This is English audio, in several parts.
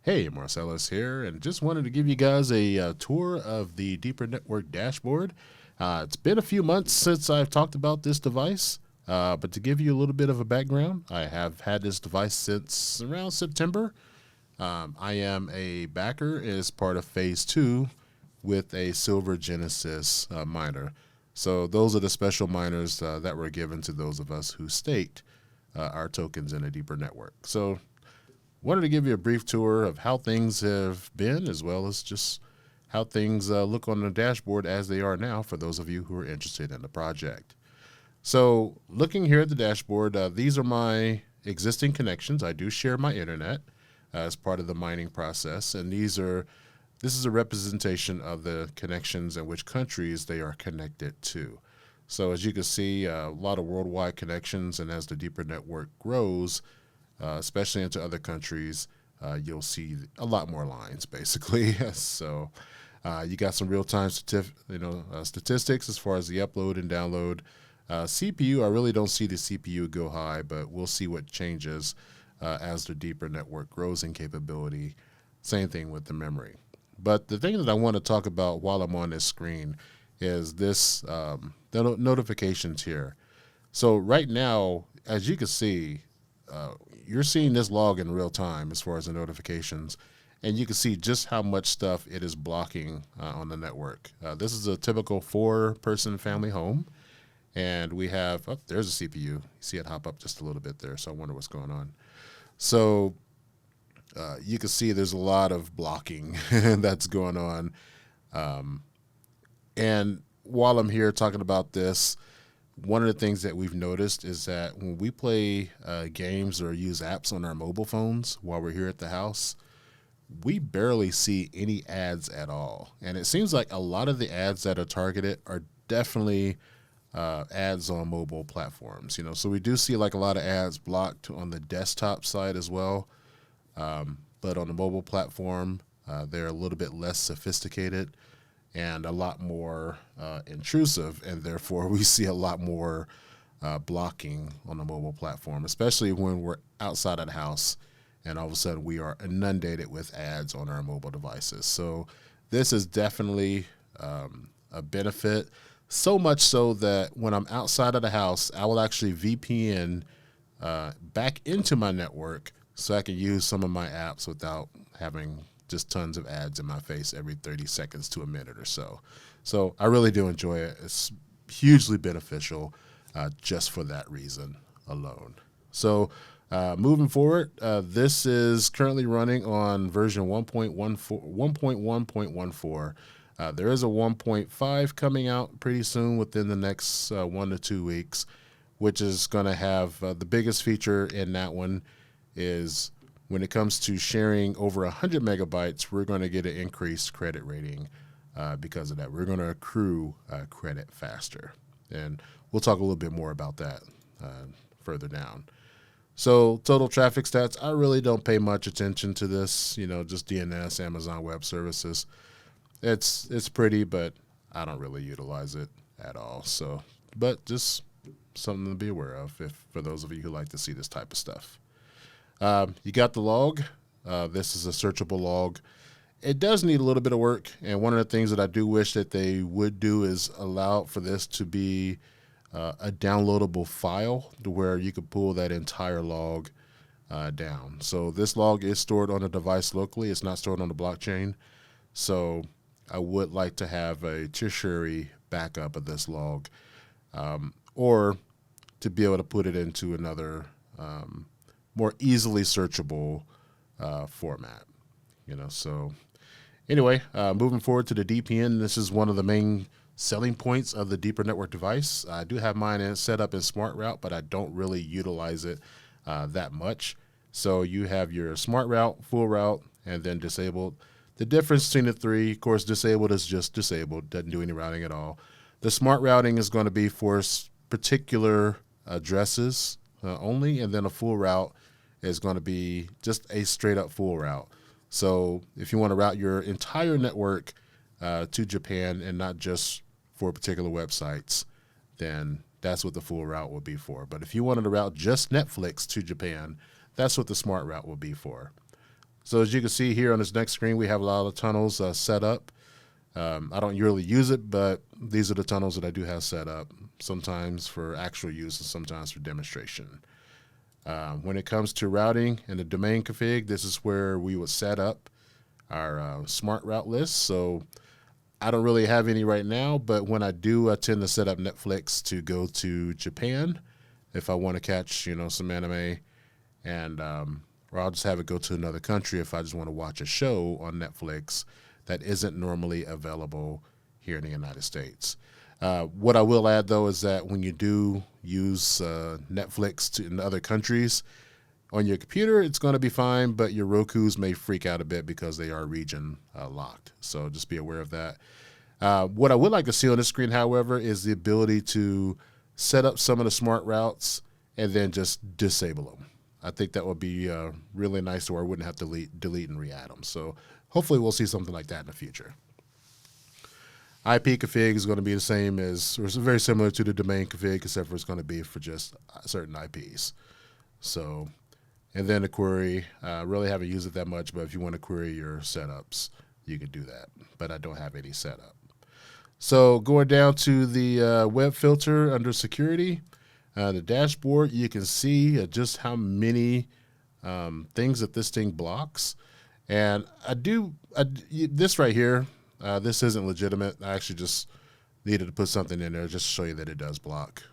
Hey, Marcellus here, and just wanted to give you guys a tour of the Deeper Network dashboard. It's been a few months since I've talked about this device, but to give you a little bit of a background, I have had this device since around September. I am a backer as part of Phase 2 with a Silver Genesis miner. So those are the special miners that were given to those of us who staked our tokens in a deeper network. So wanted to give you a brief tour of how things have been, as well as just how things look on the dashboard as they are now for those of you who are interested in the project. So looking here at the dashboard, these are my existing connections. I do share my internet as part of the mining process, and this is a representation of the connections and which countries they are connected to. So as you can see, a lot of worldwide connections, and as the deeper network grows, especially into other countries, you'll see a lot more lines, basically. So you got some real-time statistics as far as the upload and download. CPU, I really don't see the CPU go high, but we'll see what changes as the deeper network grows in capability. Same thing with the memory. But the thing that I want to talk about while I'm on this screen is this the notifications here. So right now, as you can see, you're seeing this log in real time as far as the notifications, and you can see just how much stuff it is blocking on the network. This is a typical 4-person family home, and we have, oh, there's a CPU. You see it hop up just a little bit there, so I wonder what's going on. So you can see there's a lot of blocking that's going on. And while I'm here talking about this, one of the things that we've noticed is that when we play games or use apps on our mobile phones while we're here at the house, we barely see any ads at all. And it seems like a lot of the ads that are targeted are definitely ads on mobile platforms. So we do see like a lot of ads blocked on the desktop side as well. But on the mobile platform, they're a little bit less sophisticated and a lot more intrusive, and therefore we see a lot more blocking on the mobile platform, especially when we're outside of the house and all of a sudden we are inundated with ads on our mobile devices. So this is definitely a benefit, so much so that when I'm outside of the house, I will actually VPN back into my network so I can use some of my apps without having just tons of ads in my face every 30 seconds to a minute or so. So I really do enjoy it. It's hugely beneficial just for that reason alone. So moving forward, this is currently running on version 1.1.14. There is a 1.5 coming out pretty soon within the next 1 to 2 weeks, which is going to have the biggest feature in that one is when it comes to sharing over 100 megabytes, we're going to get an increased credit rating because of that. We're going to accrue credit faster. And we'll talk a little bit more about that further down. So total traffic stats, I really don't pay much attention to this, just DNS, Amazon Web Services. It's pretty, but I don't really utilize it at all. So, but just something to be aware of for those of you who like to see this type of stuff. You got the log. This is a searchable log. It does need a little bit of work, and one of the things that I do wish that they would do is allow for this to be a downloadable file to where you could pull that entire log down. So this log is stored on a device locally. It's not stored on the blockchain. So I would like to have a tertiary backup of this log, or to be able to put it into another more easily searchable format. So anyway, moving forward to the DPN, this is one of the main selling points of the Deeper Network device. I do have mine set up in Smart Route, but I don't really utilize it that much. So you have your Smart Route, Full Route, and then Disabled. The difference between the three, of course, Disabled is just disabled, doesn't do any routing at all. The Smart Routing is going to be for particular addresses only, and then a Full Route is going to be just a straight up full route. So if you want to route your entire network to Japan and not just for particular websites, then that's what the full route will be for. But if you wanted to route just Netflix to Japan, that's what the smart route will be for. So as you can see here on this next screen, we have a lot of tunnels set up. I don't really use it, but these are the tunnels that I do have set up, sometimes for actual use and sometimes for demonstration. When it comes to routing and the domain config, this is where we would set up our smart route list. So I don't really have any right now, but when I do, I tend to set up Netflix to go to Japan if I want to catch, some anime, and or I'll just have it go to another country if I just want to watch a show on Netflix that isn't normally available here in the United States. What I will add, though, is that when you do use Netflix in other countries, on your computer, it's going to be fine, but your Rokus may freak out a bit because they are region locked. So just be aware of that. What I would like to see on this screen, however, is the ability to set up some of the smart routes and then just disable them. I think that would be really nice to where I wouldn't have to delete and re-add them. So hopefully we'll see something like that in the future. IP config is going to be the same as, or it's very similar to the domain config, except for it's going to be for just certain IPs. So, and then the query, really haven't used it that much, but if you want to query your setups, you can do that. But I don't have any setup. So going down to the web filter under security, the dashboard, you can see just how many things that this thing blocks. And this right here, this isn't legitimate. I actually just needed to put something in there just to show you that it does block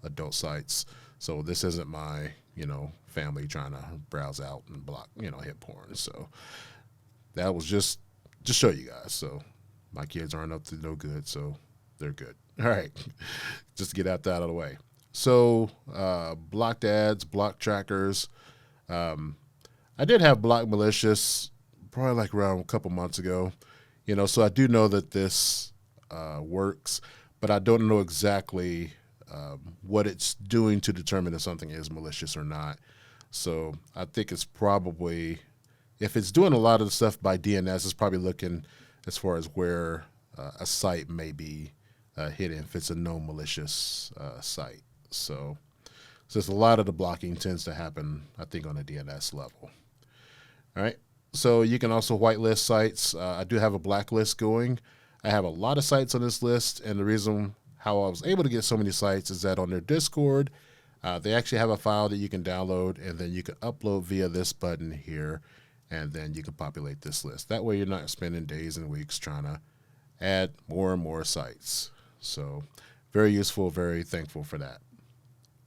adult sites. So this isn't my, family trying to browse out and block, hit porn. So that was just show you guys. So my kids aren't up to no good, so they're good. All right, just to get that out of the way. So blocked ads, blocked trackers. I did have blocked malicious probably like around a couple months ago. So I do know that this works, but I don't know exactly what it's doing to determine if something is malicious or not. So I think it's probably, if it's doing a lot of the stuff by DNS, it's probably looking as far as where a site may be hidden if it's a no malicious site. So a lot of the blocking tends to happen, I think, on a DNS level. All right. So you can also whitelist sites. I do have a blacklist going. I have a lot of sites on this list, and the reason how I was able to get so many sites is that on their Discord, they actually have a file that you can download, and then you can upload via this button here, and then you can populate this list. That way you're not spending days and weeks trying to add more and more sites. So very useful, very thankful for that.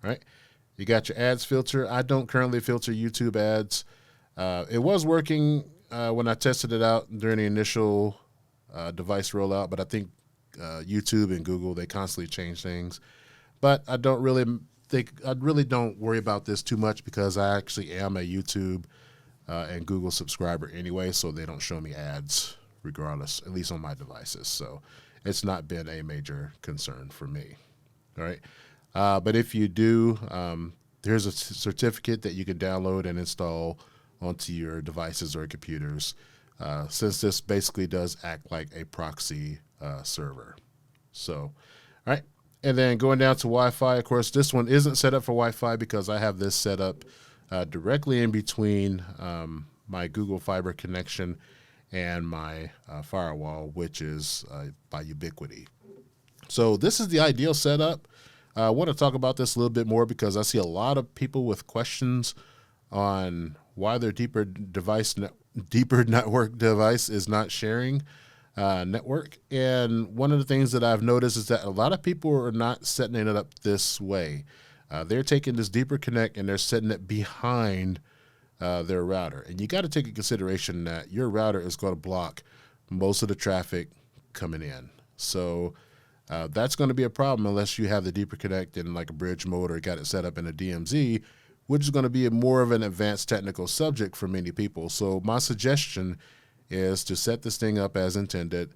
All right. You got your ads filter. I don't currently filter YouTube ads. It was working when I tested it out during the initial device rollout, but I think YouTube and Google, they constantly change things. But I really don't worry about this too much because I actually am a YouTube and Google subscriber anyway, so they don't show me ads regardless, at least on my devices. So it's not been a major concern for me. All right. But if you do, there's a certificate that you can download and install onto your devices or computers, since this basically does act like a proxy server. So, all right. And then going down to Wi-Fi, of course, this one isn't set up for Wi-Fi because I have this set up directly in between my Google Fiber connection and my firewall, which is by Ubiquiti. So this is the ideal setup. I want to talk about this a little bit more because I see a lot of people with questions on why their deeper network device is not sharing network. And one of the things that I've noticed is that a lot of people are not setting it up this way. They're taking this deeper connect and they're setting it behind their router. And you got to take into consideration that your router is going to block most of the traffic coming in. So that's going to be a problem unless you have the deeper connect in like a bridge mode or got it set up in a DMZ, which is going to be more of an advanced technical subject for many people. So my suggestion is to set this thing up as intended,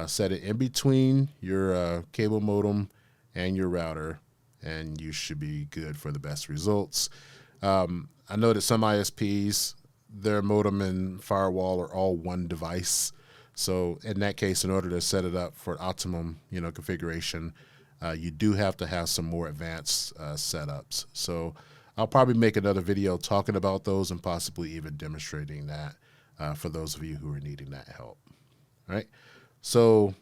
set it in between your cable modem and your router, and you should be good for the best results. I know that some ISPs, their modem and firewall are all one device. So in that case, in order to set it up for optimum, configuration, you do have to have some more advanced setups. So I'll probably make another video talking about those and possibly even demonstrating that for those of you who are needing that help. All right. So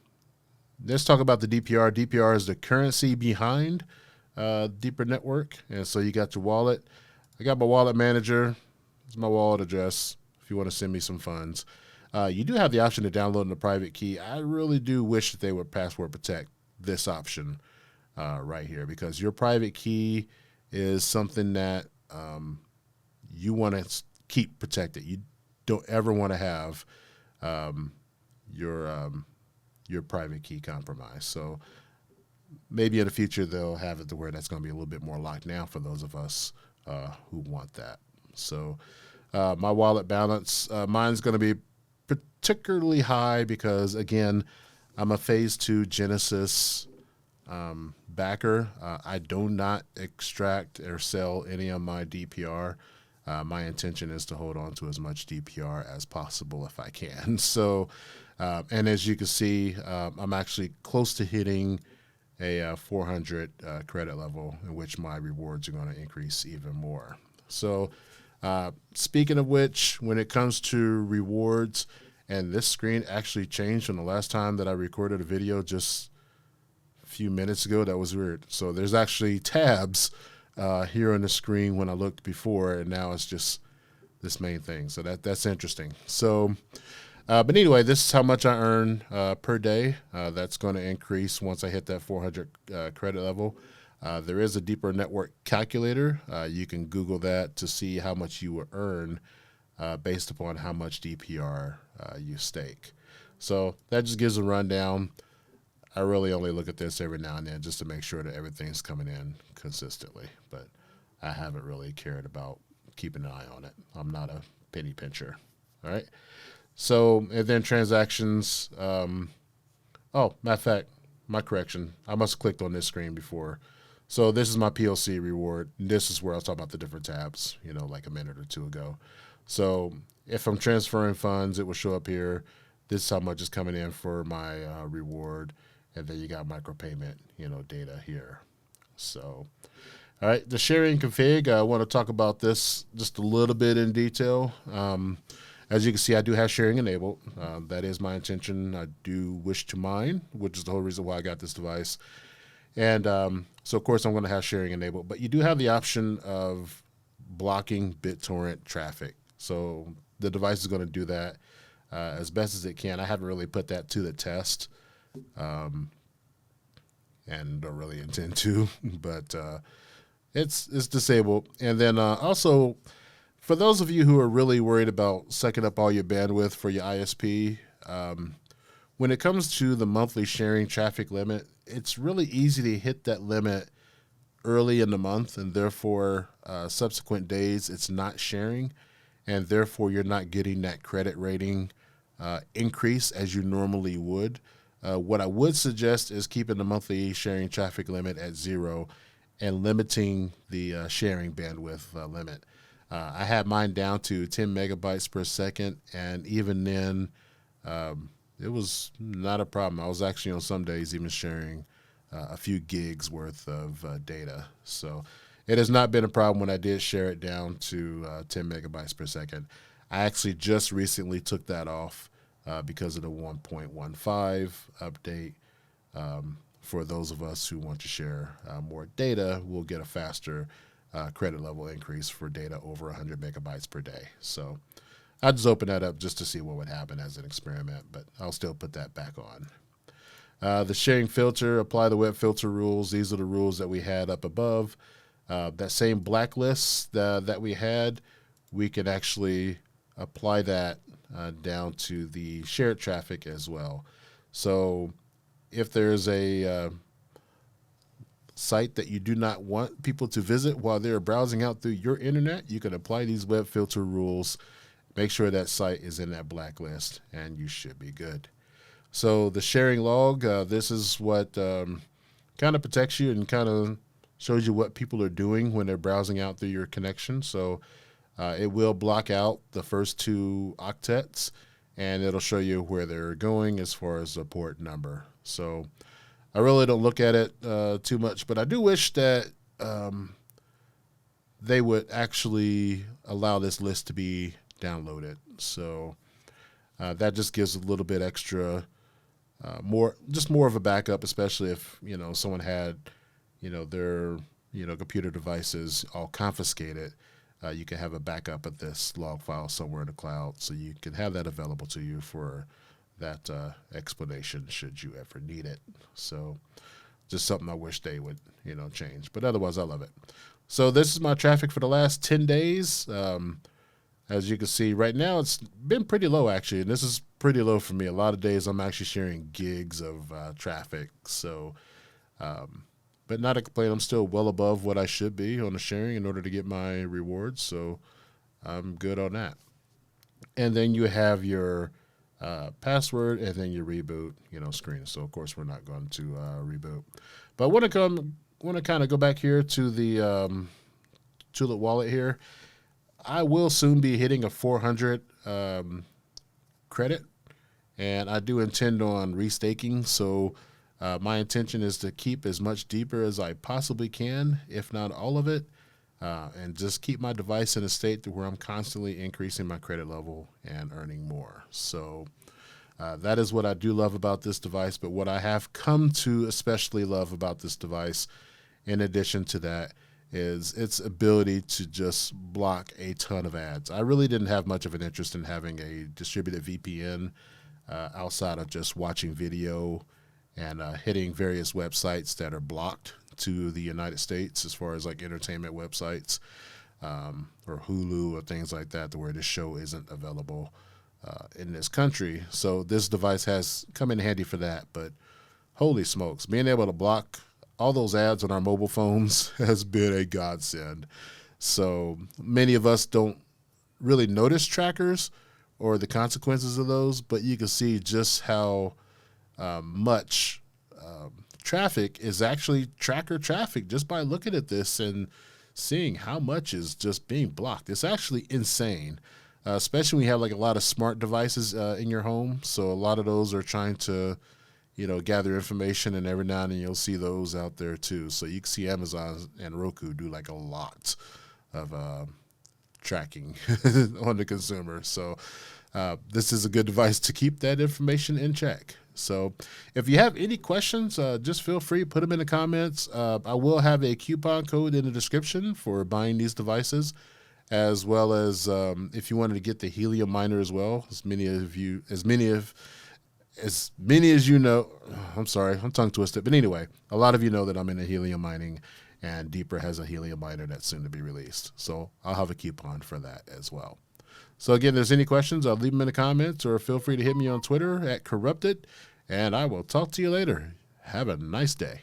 let's talk about the DPR. DPR is the currency behind Deeper Network. And so you got your wallet. I got my wallet manager. It's my wallet address if you want to send me some funds. You do have the option to download the private key. I really do wish that they would password protect this option right here, because your private key is something that you want to keep protected. You don't ever want to have your private key compromised. So maybe in the future they'll have it to where that's going to be a little bit more locked down for those of us who want that. So my wallet balance, mine's going to be particularly high because, again, I'm a phase 2 Genesis backer. I do not extract or sell any of my DPR. My intention is to hold on to as much DPR as possible if I can. So, and as you can see, I'm actually close to hitting a 400 credit level, in which my rewards are going to increase even more. So, speaking of which, when it comes to rewards, and this screen actually changed from the last time that I recorded a video just a few minutes ago. That was weird. So there's actually tabs here on the screen when I looked before, and now it's just this main thing. So that's interesting. So, but anyway, this is how much I earn per day. That's going to increase once I hit that 400 credit level. There is a Deeper Network calculator. You can Google that to see how much you will earn based upon how much DPR you stake. So that just gives a rundown. I really only look at this every now and then just to make sure that everything's coming in consistently, but I haven't really cared about keeping an eye on it. I'm not a penny pincher. All right. So, and then transactions. Oh, matter of fact, my correction. I must have clicked on this screen before. So this is my PLC reward. This is where I was talking about the different tabs, like a minute or two ago. So if I'm transferring funds, it will show up here. This is how much is coming in for my reward. And then you got micropayment, data here. So, all right, the sharing config, I want to talk about this just a little bit in detail. As you can see, I do have sharing enabled. That is my intention. I do wish to mine, which is the whole reason why I got this device. And so, of course, I'm going to have sharing enabled. But you do have the option of blocking BitTorrent traffic. So the device is going to do that as best as it can. I haven't really put that to the test. And don't really intend to, but it's disabled. And then also, for those of you who are really worried about sucking up all your bandwidth for your ISP, when it comes to the monthly sharing traffic limit, it's really easy to hit that limit early in the month, and therefore subsequent days it's not sharing, and therefore you're not getting that credit rating increase as you normally would. What I would suggest is keeping the monthly sharing traffic limit at 0 and limiting the sharing bandwidth limit. I had mine down to 10 megabytes per second, and even then, it was not a problem. I was actually on some days even sharing a few gigs worth of data. So it has not been a problem when I did share it down to 10 megabytes per second. I actually just recently took that off because of the 1.15 update. For those of us who want to share more data, we'll get a faster credit level increase for data over 100 megabytes per day. So I just opened that up just to see what would happen as an experiment, but I'll still put that back on. The sharing filter, apply the web filter rules. These are the rules that we had up above. That same blacklist that we had, we can actually apply that down to the shared traffic as well. So if there's a site that you do not want people to visit while they're browsing out through your internet, you can apply these web filter rules, make sure that site is in that blacklist, and you should be good. So the sharing log, this is what kind of protects you and kind of shows you what people are doing when they're browsing out through your connection. So it will block out the first 2 octets, and it'll show you where they're going as far as the port number. So I really don't look at it too much, but I do wish that they would actually allow this list to be downloaded. So that just gives a little bit extra, more of a backup, especially if someone had their computer devices all confiscated. You can have a backup of this log file somewhere in the cloud, so you can have that available to you for that explanation should you ever need it. So just something I wish they would change, but otherwise I love it. So this is my traffic for the last 10 days. As you can see right now, it's been pretty low actually, and this is pretty low for me. A lot of days I'm actually sharing gigs of traffic. So but not a complaint. I'm still well above what I should be on the sharing in order to get my rewards. So I'm good on that. And then you have your password and then your reboot, screen. So of course we're not going to reboot. But I want to kind of go back here to the Tulip wallet here. I will soon be hitting a 400 credit, and I do intend on restaking. So my intention is to keep as much deeper as I possibly can, if not all of it, and just keep my device in a state to where I'm constantly increasing my credit level and earning more. So that is what I do love about this device. But what I have come to especially love about this device, in addition to that, is its ability to just block a ton of ads. I really didn't have much of an interest in having a distributed VPN outside of just watching video and hitting various websites that are blocked to the United States, as far as like entertainment websites or Hulu or things like that, to where this show isn't available in this country. So this device has come in handy for that. But holy smokes, being able to block all those ads on our mobile phones has been a godsend. So many of us don't really notice trackers or the consequences of those, but you can see just how much traffic is actually tracker traffic just by looking at this and seeing how much is just being blocked. It's actually insane, especially when you have like a lot of smart devices in your home. So a lot of those are trying to gather information, and every now and then you'll see those out there too. So you can see Amazon and Roku do like a lot of tracking on the consumer. So this is a good device to keep that information in check. So if you have any questions, just feel free, put them in the comments. I will have a coupon code in the description for buying these devices, as well as if you wanted to get the Helium miner as well. As many as you know, I'm sorry, I'm tongue twisted. But anyway, a lot of you know that I'm into Helium mining, and Deeper has a Helium miner that's soon to be released. So I'll have a coupon for that as well. So again, if there's any questions, I'll leave them in the comments, or feel free to hit me on Twitter @Corrupted, and I will talk to you later. Have a nice day.